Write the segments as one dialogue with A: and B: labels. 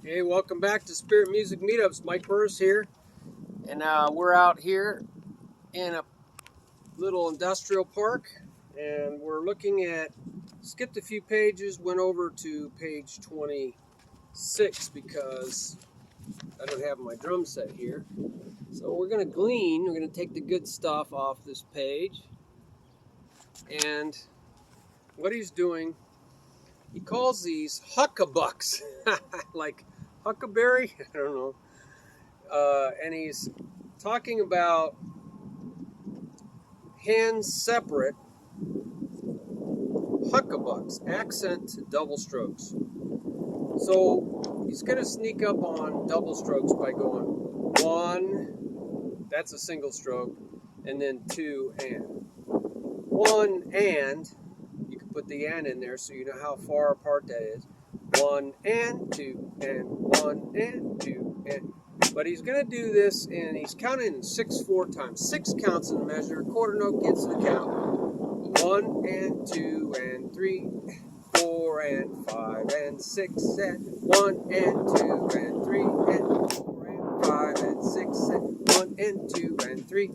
A: Hey, welcome back to Spirit Music Meetups. Mike Burris here, and we're out here in a little industrial park, and we're looking at, skipped a few pages, went over to page 26 because I don't have my drum set here. So we're going to glean, we're going to take the good stuff off this page, and what he's doing, he calls these Huck-a-Bucks, like huckleberry, I don't know. And he's talking about hands separate Huck-a-Bucks, accent to double strokes. So he's going to sneak up on double strokes by going one, that's a single stroke, and then two and. One and, you can put the and in there so you know how far apart that is. One and two and one and two and. But he's going to do this, and he's counting in 6/4 times. 6 counts in the measure. Quarter note gets the count. 1 and 2 and 3, 4 and 5 and 6 and 1 and 2 and 3 and 4 and 5 and 6 and 1 and 2 and 3,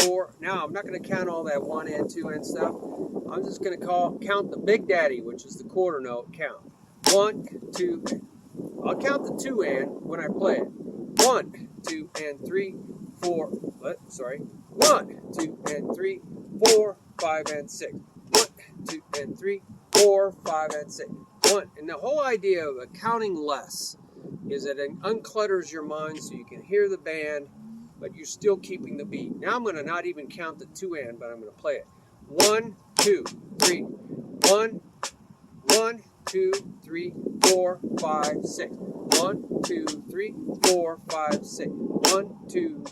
A: 4. Now I'm not going to count all that 1 and 2 and stuff. I'm just going to count the Big Daddy, which is the quarter note count. 1, 2. I'll count the 2 and when I play it. 1, 2, and 3, 4. 1, 2, and 3, 4, 5, and 6. 1, 2, and 3, 4, 5, and 6. 1. And the whole idea of counting less is that it unclutters your mind so you can hear the band, but you're still keeping the beat. Now I'm going to not even count the 2 and, but I'm going to play it. 1, 2, 3. 1, 1, 2, 3, 4, 5, 6. 1, 2, 3, 4, 5, 6. 1, 2,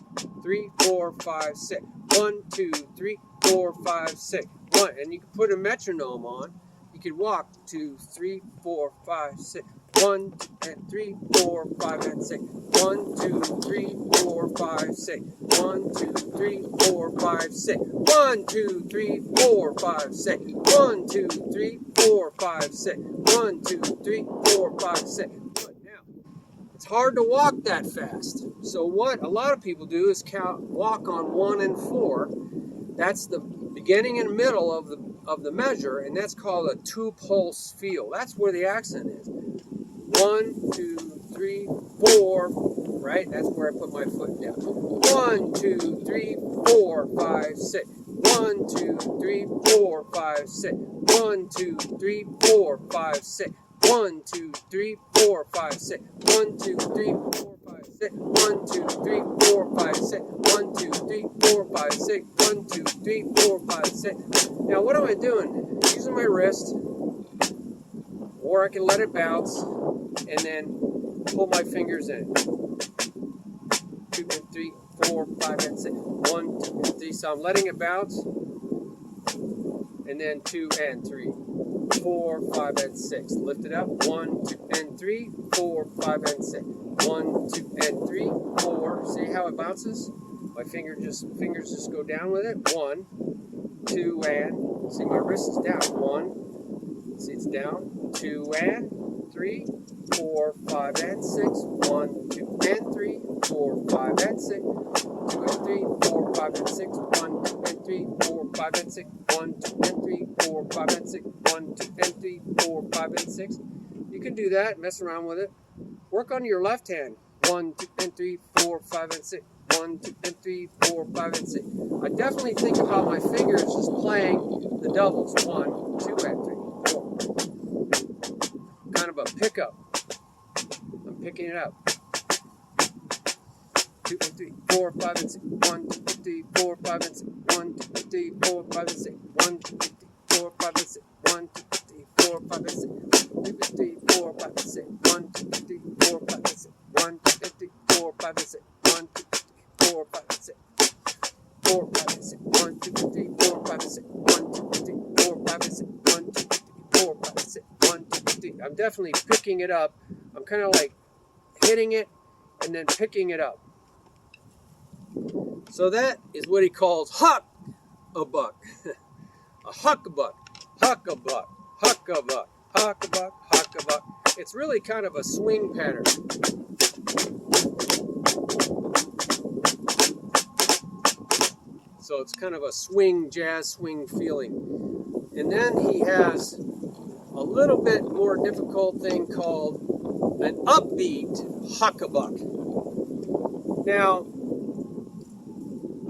A: 3, 4, 5, 6. 1, 2, 3, 4, 5, 6. 1, and you can put a metronome on. You could walk 2, 3, 4, 5, 6. 1, 2, and 3, 4, 5, and 6. 1, 2, 3, 4, 5, 6. 1, 2, 3, 4, 5, 6. 1, 2, 3, 4, 5, 6. 1, 2, 3, 4, 5, 6. 1, 2, 3, 4, 5, 6. It's hard to walk that fast. So what a lot of people do is walk on 1 and 4. That's the beginning and middle of the measure, and that's called a 2-pulse feel. That's where the accent is. 1, 2, 3, 4. Right? That's where I put my foot down. 1, 2, 3, 4, 5, 6. 1, 2, 3, 4, 5, 6. 1, 2, 3, 4, 5, 6. 1, 2, 3, 4, 5, 6. 1, 2, 3, 4, 5, 6. 1, 2, 3, 4, 5, 6. 1, 2, 3, 4, 5, 6. 1, 2, 3, 4, 5, 6. Now what am I doing? Using my wrist, or I can let it bounce, and then pull my fingers in. 2 and 3, 4, 5, and 6. 1, 2, and 3. So I'm letting it bounce, and then 2 and 3. 4, 5, and 6. Lift it up. 1, 2, and 3, 4, 5, and 6. 1, 2, and 3, 4. See how it bounces? My fingers just go down with it. 1, 2, and see my wrist is down. 1. See it's down. 2 and 3, 4, 5, and 6. 1, 2, and 3, 4, 5, and 6. 2 and 3, 4, 5, and 6. 1, 2, and 3, 4, 5, and 6. 1, 2, and 3, 4, 5, and 6. 1, 2, and 3, 4, 5, and 6. You can do that, mess around with it. Work on your left hand. 1, 2, and 3, 4, 5, and 6. 1, 2, and 3, 4, 5, and 6. I definitely think about my fingers just playing the doubles. 1, 2, and 3, 4. Kind of a pickup. I'm picking it up. 2 and 3, 4, 5, and 6. 1, 2, and 3, 4, 5, and 6. 1, 2, and 3, 4, 5, and 6. 1, 2, and 3, 4, 5, and 6. 1, 2, and 3, 4, 5, and 6. 2 and 3, 4, 5, and 6. 1, 2, and 3, 4, 5, and 6. 1, 2, and 3, 4, 5, and 6. 1, 2, and 3, 4, 5, and 6. 4, 5, and 6. 1, 2, and 3, 4, 5, and 6. 1, 2, and 3, 4, 5, and 6. 1, 2, and 3, 4, 5, and 6. 1, 2, and 3. I'm definitely picking it up. I'm kind of like hitting it and then picking it up. So that is what he calls Huck-a-Buck. A Huck-a-Buck, Huck-a-Buck, Huck-a-Buck, Huck-a-Buck, Huck-a-Buck. it's really kind of a swing pattern. So it's kind of a swing, jazz swing feeling. And then he has a little bit more difficult thing called an upbeat Huck-a-Buck. Now,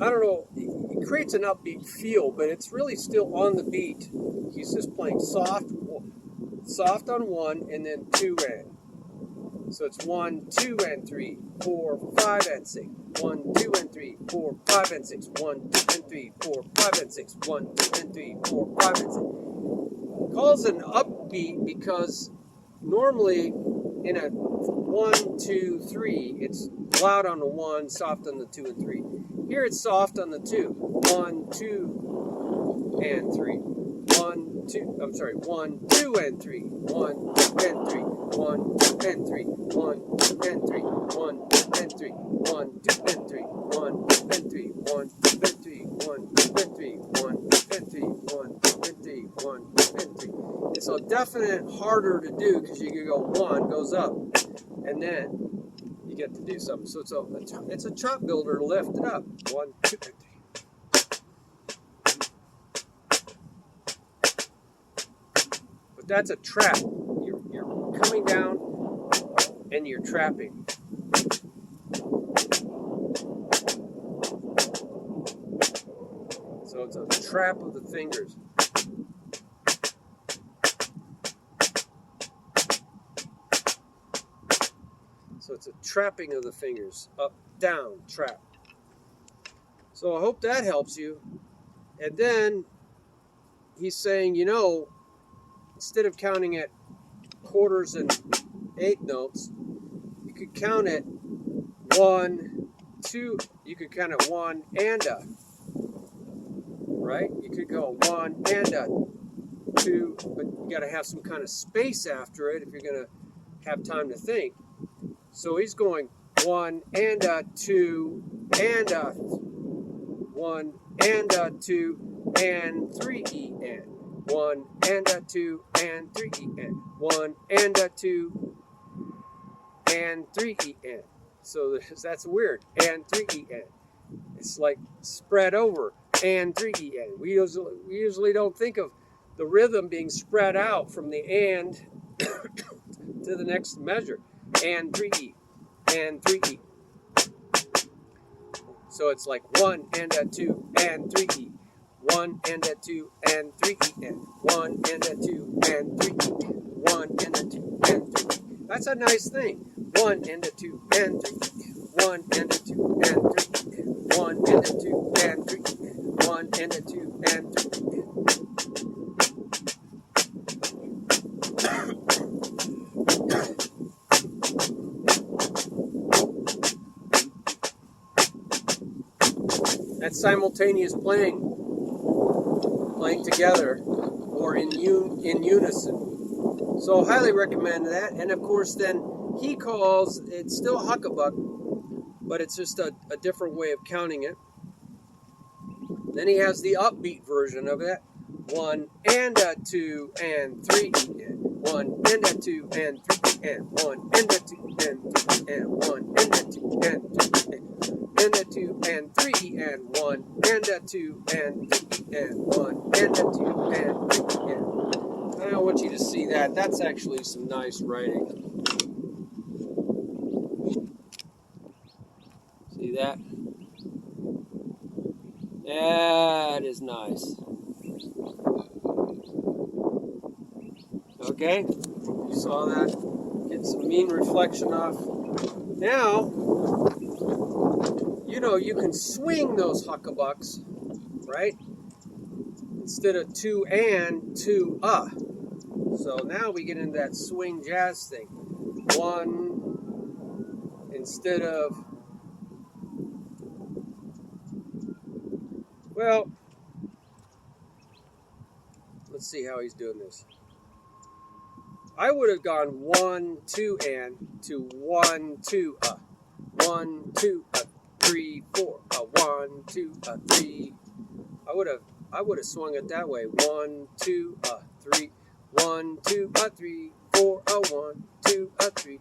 A: I don't know, it creates an upbeat feel, but it's really still on the beat. He's just playing soft on 1 and then 2 and. So it's 1, 2 and 3, 4, 5 and 6. 1, 2 and 3, 4, 5 and 6. 1, 2 and 3, 4, 5 and 6. 1, 2 and 3, 4, 5 and 6. Calls an upbeat because normally in a 1, 2, 3, it's loud on the 1, soft on the 2 and 3. Here it's soft on the 2. 1, 2 and 3. 1, 2, I'm sorry, 1, 2 and 3. 1, 2 and 3. 1, 2 and 3. 1, 2 and 3. 1, 2 and 3. 1, 2 and 3. 1, 2 and 3. 1, 2 and 3. 1, 2 and 3. 1, 2 and 3. 1, 2 and 3. 1, 2 and 3. It's a definite harder to do because you can go 1 goes up, and then you get to do something. So it's a chop builder to lift it up. 1, 2 and 3. But that's a trap. You're coming down and you're trapping. So it's a trap of the fingers. So it's a trapping of the fingers. Up, down, trap. So I hope that helps you. And then he's saying, you know, instead of counting at quarters and 8 notes, you could count it 1, 2. You could count it 1 and a. Right? You could go 1 and a 2, but you got to have some kind of space after it if you're going to have time to think. So he's going 1 and a 2 and a 1 and a 2 and 3 E N. 1 and a 2 and 3 E N. 1 and a 2 and 3 E N. So that's weird. And 3 E N. It's like spread over. And 3 E N. We usually don't think of the rhythm being spread out from the and to the next measure. And 3 E. And 3 E. So it's like 1 and a 2 and 3 E. 1 and a 2 and 3 E N. 1 and a 2 and 3 E N. 1 and a 2 and 3 E. That's a nice thing. 1 and a 2 and 3 E. 1 and a 2 and 3 E. 1 and a 2 and 3 E. 1 and a 2 and 3 E. That's simultaneous playing together or in unison. So highly recommend that. And of course then he calls, it's still Huck-a-Buck, but it's just a different way of counting it. Then he has the upbeat version of it. 1 and a 2 and 3 and 1 and a 2 and 3 and 1 and a 2 and 3 and 1 and a 2 and 3 and a 2 and 3 and 1 and a 2 and 3 and 1 and a 2 and 3 and. I want you to see that. That's actually some nice writing. See that? That is nice. Okay, you saw that? Get some mean reflection off. Now, you know, you can swing those Huck-a-Bucks, right? Instead of 2 and 2 So now we get into that swing jazz thing. 1 instead of, well, let's see how he's doing this. I would have gone 1, 2 and to 1, 2 1, 2 3, 4 1, 2 3. I would have swung it that way. 1, 2 3. 1, 2 3, 4, a 1, 2, a 3.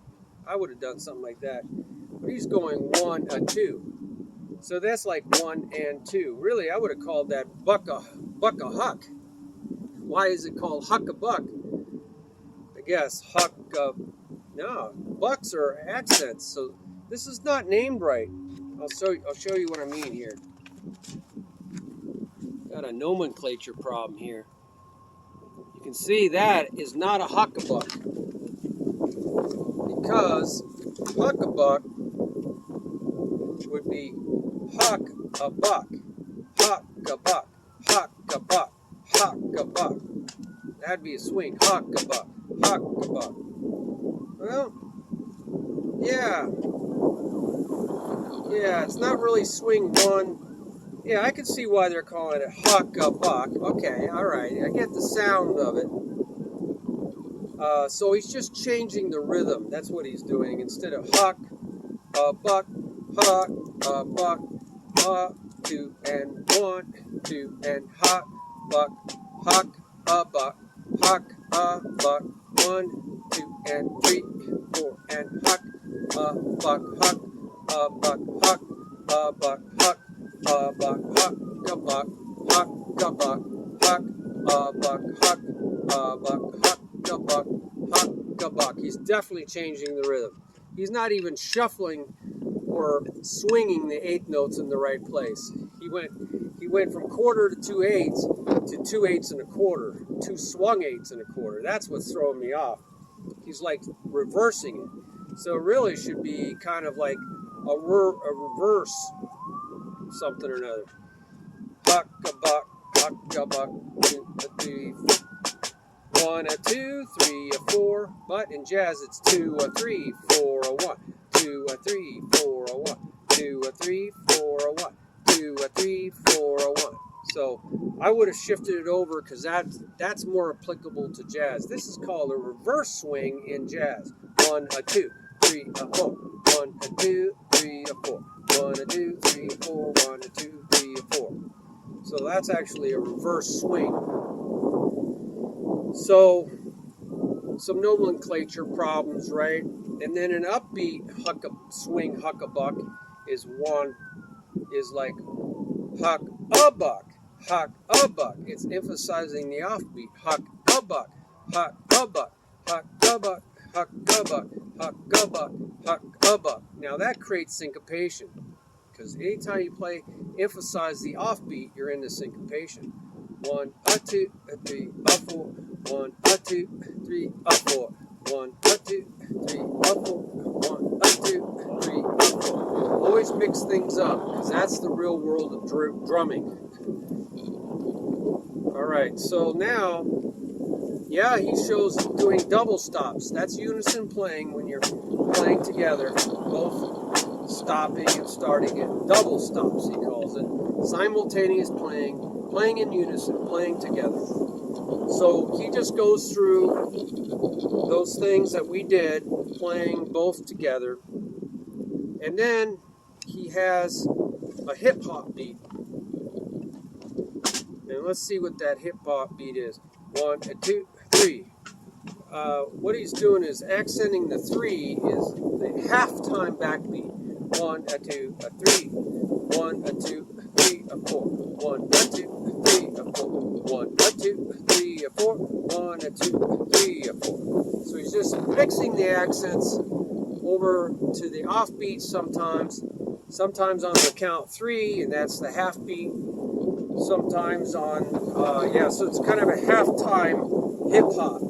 A: I would have done something like that. But he's going 1, a 2. So that's like 1 and 2. Really, I would have called that Huck. Why is it called Huck-a-Buck? I guess no, bucks are accents, so this is not named right. I'll show you what I mean here. Got a nomenclature problem here. You can see that is not a Huck-a-Buck, because Huck-a-Buck would be Huck-a-Buck, Huck-a-Buck, Huck-a-Buck, Huck-a-Buck. That'd be a swing. Huck-a-Buck, Huck-a-Buck. Well, yeah, it's not really swing 1. Yeah, I can see why they're calling it Huck-a-Buck. Okay, all right, I get the sound of it. So he's just changing the rhythm. That's what he's doing. Instead of Huck-a-Buck, Huck-a-Buck, 2 and 1, 2 and Huck-buck, Huck-a-Buck, Huck-a-Buck, 1, 2 and 3, 4 and Huck-a-Buck, Huck-a-Buck, Huck-a-Buck, Huck-a-Buck, Huck-a-Buck, Huck-a-Buck, Huck-a-Buck, Huck-a-Buck, Huck-a-Buck, Huck-a-Buck. He's definitely changing the rhythm. He's not even shuffling or swinging the 8th notes in the right place. He went from quarter to 2 8s to 2 8s and a quarter, 2 swung 8s and a quarter. That's what's throwing me off. He's like reversing it. So it really should be kind of like a reverse something or another. Huck-a-Buck, Huck-a-Buck, 2, a 3, 1, a 2, 3, a 4. But in jazz it's 2, a 3, 4, a 1, 2, a 3, 4, a 1, 2, a 3, 4, a 1, 2, a 3, 4, a 1. So I would have shifted it over because that's more applicable to jazz. This is called a reverse swing in jazz. 1, a 2, 3, a 4. 1, a 2, 3, a 4. 1, a 2, 3, a 4. 1, a 2, 3, a 4. So that's actually a reverse swing. So some nomenclature problems, right? And then an upbeat swing Huck-a-Buck is like Huck-a-Buck, Huck-a-Buck. It's emphasizing the offbeat. Huck-a-Buck, Huck-a-Buck, Huck-a-Buck, Huck-a-Buck, Huck-a-Buck, Huck-a-Buck. Now that creates syncopation, because anytime you emphasize the offbeat, you're into syncopation. 1, a 2, a 3, a 4. 1, a 2, 3, a 4. 1, a 2, 3, a 4. 1, a 2, 3, a 4. Always mix things up, because that's the real world of drumming. All right, so now, yeah, he shows doing double stops. That's unison playing when you're playing together, both stopping and starting it. Double stops, he calls it. Simultaneous playing in unison, playing together. So he just goes through those things that we did, playing both together. And then he has a hip-hop beat. And let's see what that hip-hop beat is. 1, 2, 3. What he's doing is accenting the 3 is the halftime backbeat. 1, 2, 3. 1, 2, 3, 4. 1, 2, 3, 4. 1, 2, 3, 4. 1, 2, 3, 4. So he's just mixing the accents over to the offbeat sometimes on the count 3, and that's the half beat. Sometimes on, so it's kind of a halftime hip hop.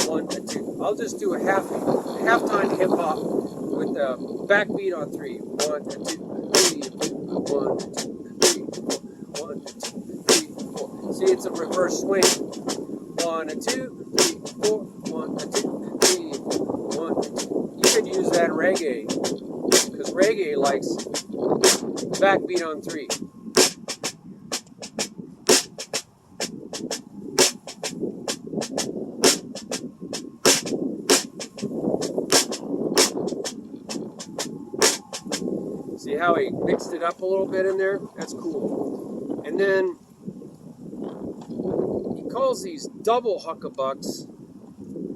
A: 1, 2. I'll just do a halftime hip hop with the backbeat on 3. 1, 2, 3, 4. 1, 2, 3, 4. 1, 2, 3, 4. See, it's a reverse swing. 1, 2, 3, 4. 1, 2, 3, 4. 1, 2. You could use that in reggae, because reggae likes backbeat on 3. See how he mixed it up a little bit in there? That's cool. And then he calls these double Huck-a-Bucks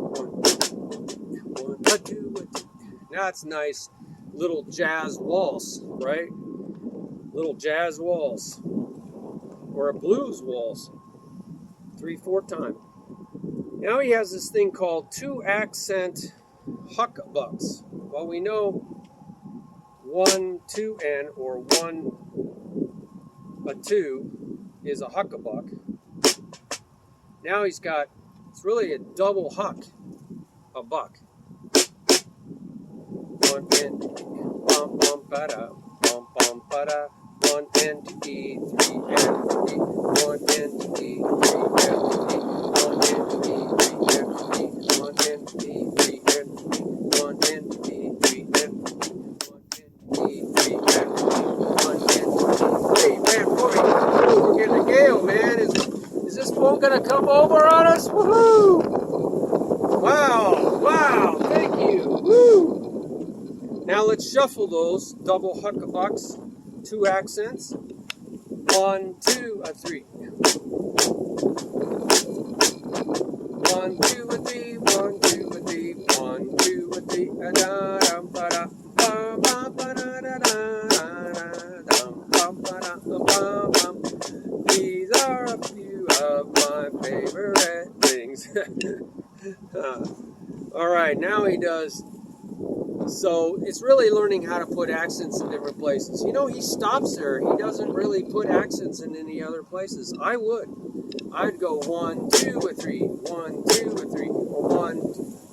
A: One, a two, a two. Now it's nice little jazz waltz, right? Little jazz waltz. Or a blues waltz. 3/4 time. Now he has this thing called 2-accent Huck-a-Bucks. Well, we know 1, 2, and or 1, a 2 is a Huck-a-Buck. Now he's got, it's really a double Huck, a buck. 1 and bum bum ba da, bum bum ba da. 1 and E, 3 and E, 1 and E, 3 and E, 1 and E, 3 and E, 1 and E, 3 and E, 1 and E, 3 and E, 1 and E, 3 and E, 1 and E. Hey man, boy, we're getting a gale, man. Is this boat gonna come over on us? Woohoo! Wow, thank you. Woo! Now let's shuffle those double Huck-a-Bucks. 2 accents. 1, 2, a 3. 1, 2, and 3, 1, 2, and 3, 1, 2, and 3, da dum ba da, ba ba ba da da da dum ba ba da ba bum. These are a few of my favorite things. All right, now he does. So it's really learning how to put accents in different places. You know, he stops there. He doesn't really put accents in any other places. I would. I'd go 1, 2, or 3, 1, 2, or 3, or 1,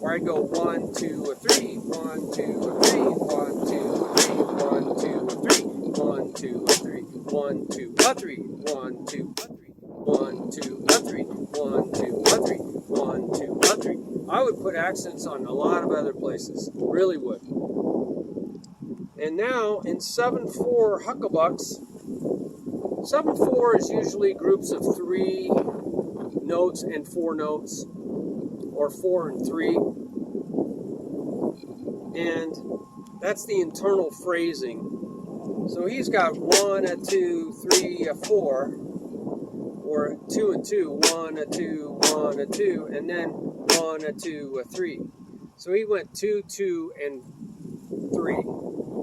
A: or I'd go 1, 2, or 3, 1, 2, or 3, 1, 2, or 3, 1, 2, or 3, 1, 2, or 3, 1, 2, or 3, 1, 2, or 3, 1, 2, or 3, 1, 2, or 3, 1, 2, or 3. I would put accents on a lot of other places. Really would. And now in 7/4 Huck-a-Bucks, 7/4 is usually groups of 3 notes and 4 notes, or 4 and 3. And that's the internal phrasing. So he's got 1, a 2, 3, a 4, or 2 and 2, 1, a 2, 1, a 2, and then 1, a 2, a 3. So he went 2, 2, and 3.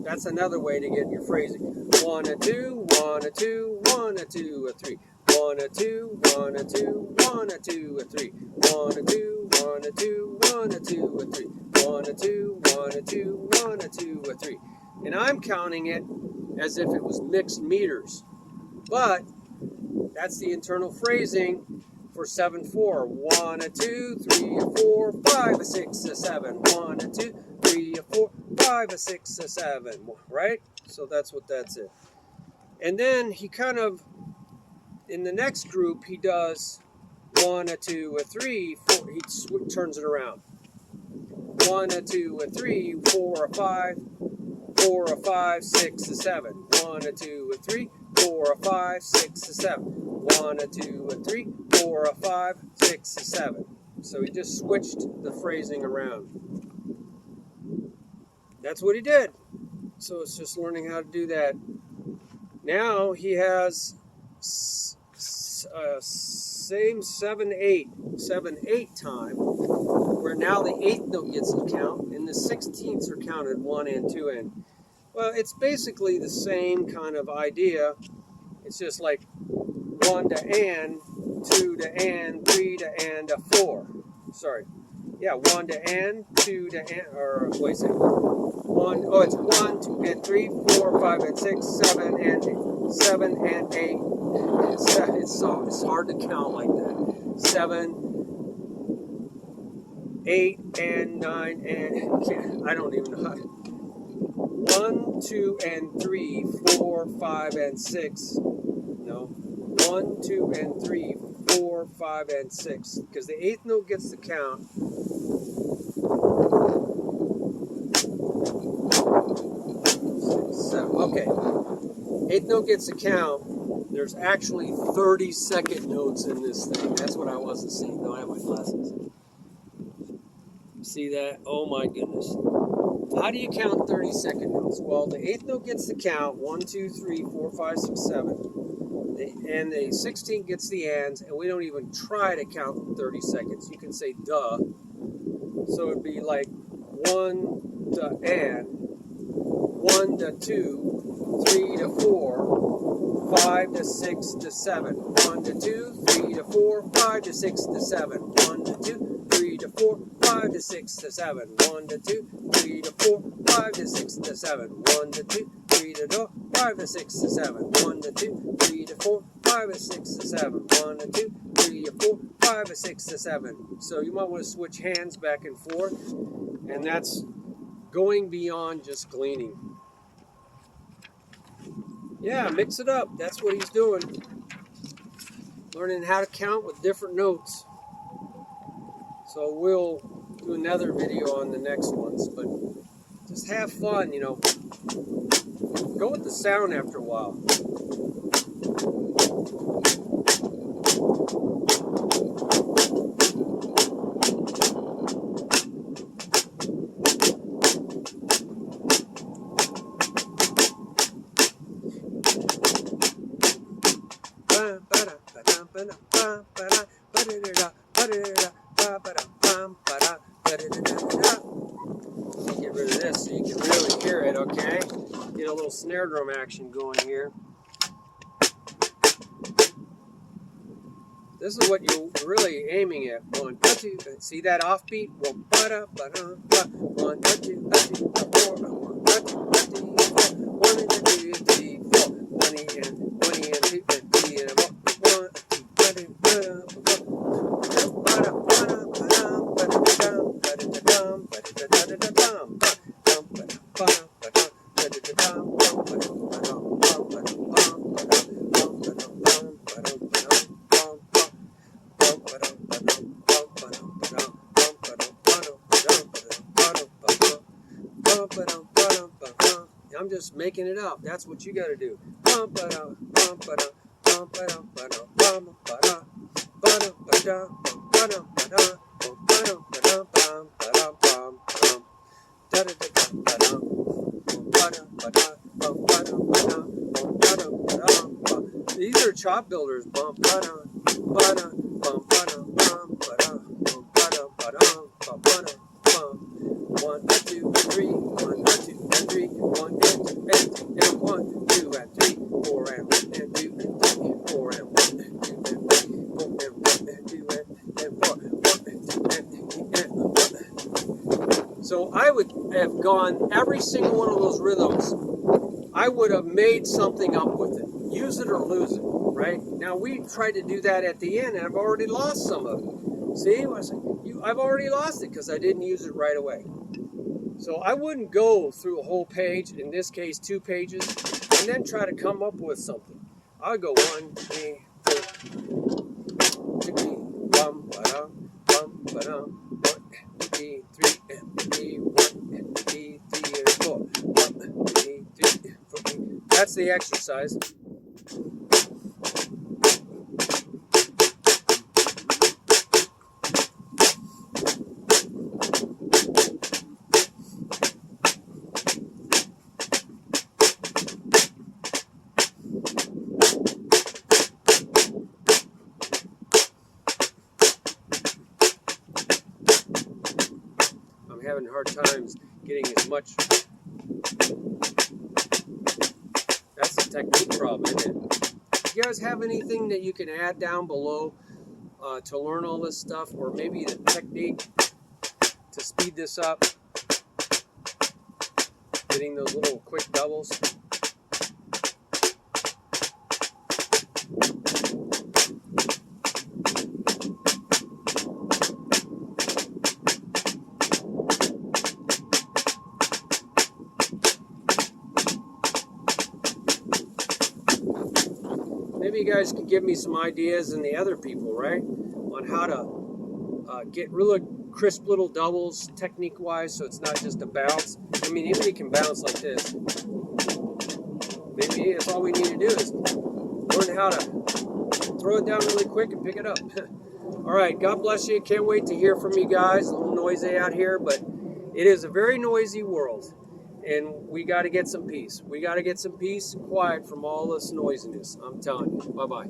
A: That's another way to get your phrasing. 1, a 2, 1, a 2, 1, a 2, a 3. 1, a 2, 1, a 2, 1, a 2, a 3. 1, a 2, 1, a 2, 1, a 2, a 3. 1, a 2, 1, a 2, 1, a 2, a 3. And I'm counting it as if it was mixed meters. But that's the internal phrasing for 7/4. 1, a 2, 3, a 4, 5, a 6, a 7. 1, a 2, 3, a 4, 5, a 6, a 7. Right? So that's what that's it. And then he kind of, in the next group, he does 1, a 2, a 3, 4. He turns it around. 1, a 2, a 3, 4, a 5, 4, a 5, 6, a 7. 1, a 2, a 3, 4, a 5, 6, a 7. 1, a 2, a 3, 4, a 5, 6, a 7. So he just switched the phrasing around. That's what he did. So it's just learning how to do that. Now he has same 7/8 time, where now the 8th note gets a count, and the 16ths are counted 1 and 2 and. Well, it's basically the same kind of idea. It's just like 1 to and, 2 to and, 3 to and, a 4. Sorry. Yeah, 1 to and, 2 to and, or wait a second. It's 1, 2 and 3, 4, 5 and 6, 7 and 8. 7 and 8. It's hard to count like that. 7, 8 and 9 and I don't even know how to. 1, 2 and 3, 4, 5 and 6. No. 1, 2 and 3, 4, 5 and 6. Because the 8th note gets the count. Okay. 8th note gets the count. There's actually 30-second notes in this thing. That's what I wasn't seeing. No, I have my glasses. See that? Oh my goodness. How do you count 30-second notes? Well, the 8th note gets the count. 1, 2, 3, 4, 5, 6, 7. And the 16th gets the ands, and we don't even try to count 30 seconds. You can say duh. So it'd be like 1 to and, 1 to 2, 3 to 4, 5 to 6 to 7. 1 to 2, 3 to 4, 5 to 6 to 7. 1 to 2, 3 to 4, 5 to 6 to 7. 1 to 2, 3 to 4, 5 to 6 to 7. 1 to 2, 3 to 4, 5 to 6 to 7. 1 to 2, 3 to 4, 5 to 6 to 7. 1 to 2, 3 to 4, 5 to 6 to 7. So you might want to switch hands back and forth, and that's going beyond just gleaning. Yeah, mix it up. That's what he's doing. Learning how to count with different notes. So we'll do another video on the next ones, but just have fun, you know. Go with the sound after a while. Ba ba da ba da ba da ba da ba da ba da ba da ba da. a little snare drum action going here. This is what you're really aiming at. 1, 2, see that offbeat? 1, 2, 1, 2, 4, 1, 2, 3, 4, 1 and 2 and 3 and 4, 1, I'm just making it up. That's what you got to do. These are chop builders. 1, 2 3, 1, 2 3, 1 and 1, 2 and 3, 4 and 1 and 2 and 3, 4 and 1 and 2 and 3, 4 and 1 and 2 and 4, 1 and 2 and 1. So I would have gone every single one of those rhythms. I would have made something up with it. Use it or lose it, right? Now we tried to do that at the end, and I've already lost some of it. See, I've already lost it because I didn't use it right away. So I wouldn't go through a whole page, in this case 2 pages, and then try to come up with something. I would go 1, 2, 3, 1, 2, 3, 1, 2, 3, 4, 1, 2, 3, 4. That's the exercise. Having hard times getting as much. That's the technique problem, isn't it? You guys have anything that you can add down below to learn all this stuff, or maybe the technique to speed this up, getting those little quick doubles? Maybe you guys can give me some ideas, and the other people, right, on how to get really crisp little doubles technique-wise, so it's not just a bounce. I mean, anybody can bounce like this. Maybe that's all we need to do is learn how to throw it down really quick and pick it up. All right, God bless you. Can't wait to hear from you guys. A little noisy out here, but it is a very noisy world. And we got to get some peace. We got to get some peace and quiet from all this noisiness. I'm telling you. Bye-bye.